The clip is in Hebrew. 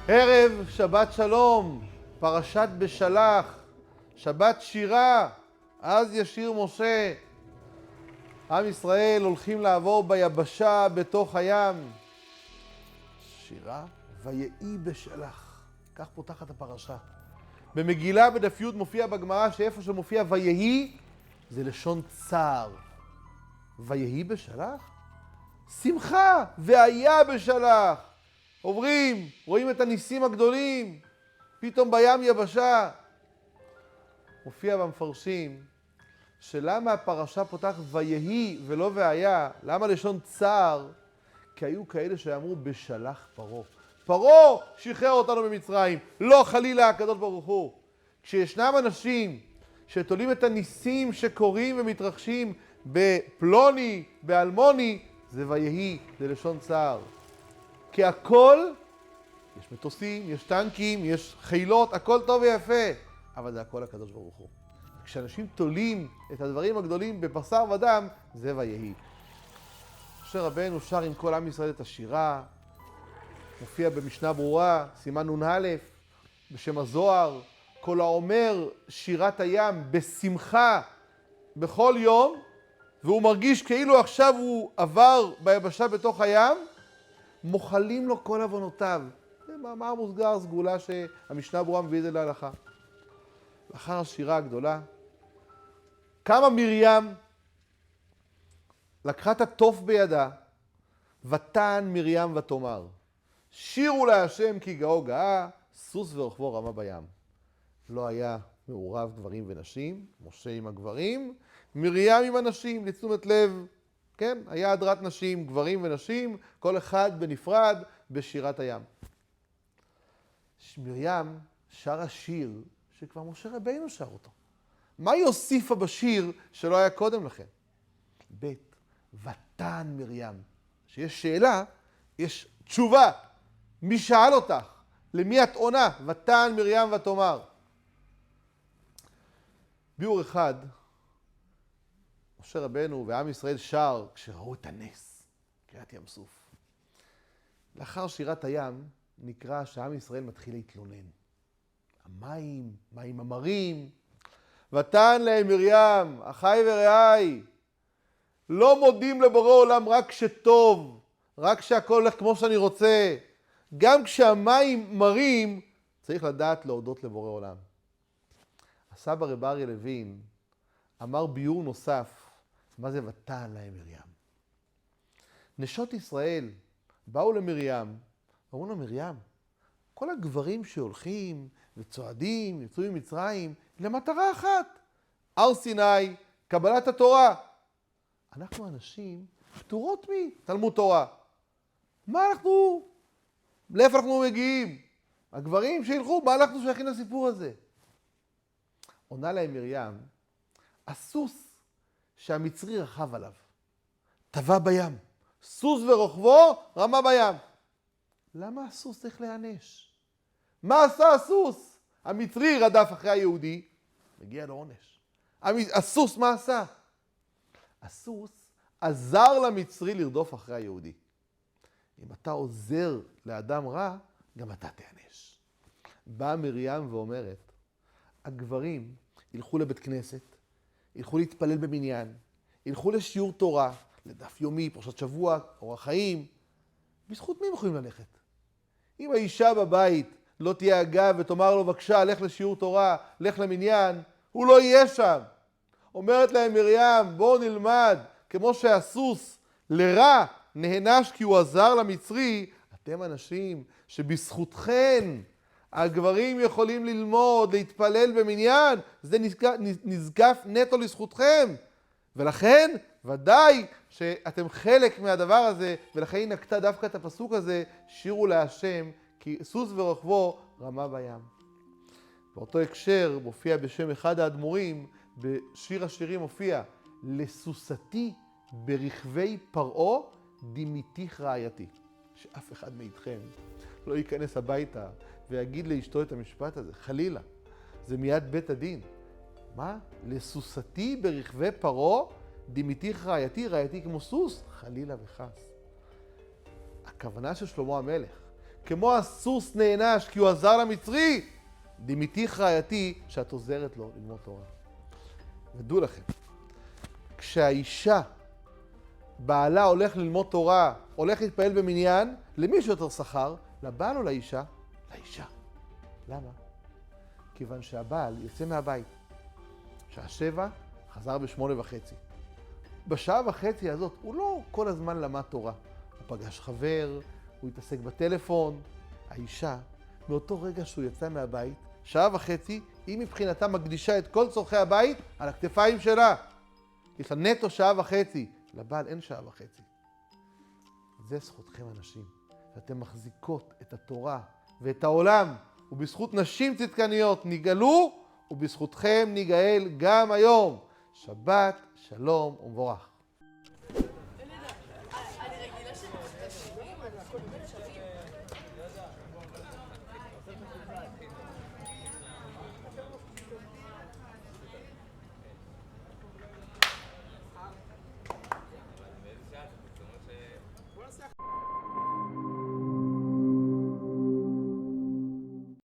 ערב שבת שלום, פרשת בשלח, שבת שירה, אז ישיר משה. עם ישראל הולכים לעבור ביבשה בתוך הים. שירה, ויהי בשלח. כך פותחת הפרשה. במגילה בדף י' מופיע בגמרא שאיפה שמופיע ויהי, זה לשון צער. ויהי בשלח? שמחה, והיה בשלח. עוברים, רואים את הניסים הגדולים, פתאום בים יבשה. מופיע במפרשים שלמה הפרשה פותחת ויהי ולא והיה, למה לשון צער? כי היו כאלה שאמרו בשלח פרעה. פרעה שחרר אותנו ממצרים, לא חלילה הקדוש ברוך הוא. כשישנם אנשים שתולים את הניסים שקורים ומתרחשים בפלוני, באלמוני, זה ויהי, זה לשון צער. כי הכל, יש מטוסים, יש טנקים, יש חילות, הכל טוב ויפה, אבל זה הכל הקדוש ברוך הוא. כשאנשים תולים את הדברים הגדולים בבשר ודם, זה ויהי. משה רבנו שר עם כל עם ישראל את השירה, מופיע במשנה ברורה, סימן נ"א, בשם הזוהר, כל האומר שירת הים בשמחה בכל יום, והוא מרגיש כאילו עכשיו הוא עבר ביבשה בתוך הים, מוחלים לו כל עוונותיו. זה מאמר מוסגר, סגולה שהמשנה ברורה מביא את זה להלכה. לאחר השירה הגדולה, קמה מרים, לקחה את התוף בידה, ותען מרים ותאמר, שירו להשם כי גאו גאה, סוס ורוכבו רמה בים. לא היה מעורב גברים ונשים, משה עם הגברים, מרים עם הנשים, לתשומת לב, כן? היה הדרת נשים, גברים ונשים, כל אחד בנפרד בשירת הים. מרים שרה שיר שכבר משה רבינו שר אותו. מה היא הוסיפה בשיר שלא היה קודם לכן? ב' ותען מרים. שיש שאלה, יש תשובה. מי שאל אותך? למי את עונה? ותען מרים ותאמר. ביאור אחד, משה רבנו ועם ישראל שר כשראו את הנס, קריאת ים סוף. לאחר שירת הים נקרא שעם ישראל מתחיל להתלונן. המים, מים המרים. ותען להם מרים, אחי ורעי, לא מודים לבורא עולם רק כשטוב, רק כשהכל הולך כמו שאני רוצה. גם כשהמים מרים, צריך לדעת להודות לבורא עולם. הסבא רב אריה לוין אמר ביור נוסף, מה זה ותען להם מרים? נשות ישראל באו למרים, אמרו לה מרים, כל הגברים שהולכים וצועדים, יצאו ממצרים, למטרה אחת, הר סיני, קבלת התורה. אנחנו אנשים פטורות מתלמוד תורה. לאיפה אנחנו מגיעים? הגברים שילכו, מה אנחנו שייכים לסיפור הזה? עונה להם מרים, הסוס שהמצרי רכב עליו, טבע בים, סוס ורוכבו רמה בים. למה הסוס צריך להיענש? מה עשה הסוס? המצרי רדף אחרי היהודי, מגיע לו עונש. הסוס מה עשה? הסוס עזר למצרי לרדוף אחרי היהודי. אם אתה עוזר לאדם רע, גם אתה תיענש. באה מרים ואומרת, הגברים ילכו לבית כנסת, ילכו להתפלל במניין, ילכו לשיעור תורה, לדף יומי, פרשת שבוע, אורח חיים. בזכות מי הם יכולים ללכת? אם האישה בבית לא תהיה הגב ותאמר לו, בבקשה, לך לשיעור תורה, לך למניין, הוא לא יהיה שם. אומרת להם מרים, בואו נלמד, כמו שהסוס לרע נהנש כי הוא עזר למצרי, אתם אנשים שבזכותכן הגברים יכולים ללמוד, להתפלל במניין, זה נזקף נטו לזכותכם. ולכן, ודאי שאתם חלק מהדבר הזה, ולכן היא נקטה דווקא את הפסוק הזה, שירו להשם, כי סוס ורוכבו רמה בים. באותו הקשר מופיע בשם אחד האדמו"רים, בשיר השירים מופיע, לסוסתי ברכבי פרעה דימיתיך רעייתי. שאף אחד מאיתכם לא ייכנס הביתה ויגיד לאשתו את המשפט הזה, חלילה. זה מיד בית הדין. מה? לסוסתי ברכבי פרעה דימיתיך רעייתי, רעייתי כמו סוס, חלילה וחס. הכוונה של שלמה המלך, כמו הסוס נענש כי הוא עזר למצרי, דמיתיך רעייתי שאת עוזרת לו ללמוד תורה. ודעו לכם, כשהאישה, בעלה הולך ללמוד תורה, הולך להתפעל במניין, למישהו יותר שכר, לבעל או לאישה? לאישה. למה? כיוון שהבעל יוצא מהבית. שעה 7, חזר ב8:30. בשעה וחצי הזאת הוא לא כל הזמן למד תורה. הוא פגש חבר, הוא התעסק בטלפון. האישה, מאותו רגע שהוא יצא מהבית, שעה וחצי, היא מבחינתה מקדישה את כל צורכי הבית על הכתפיים שלה. יש לה נטו שעה וחצי. לבעל אין שעה וחצי. זה זכותכם אנשים. שאתם מחזיקות את התורה ואת העולם, ובזכות נשים צדקניות נגאלו, ובזכותכם ניגאל גם היום. שבת, שלום ומבורך.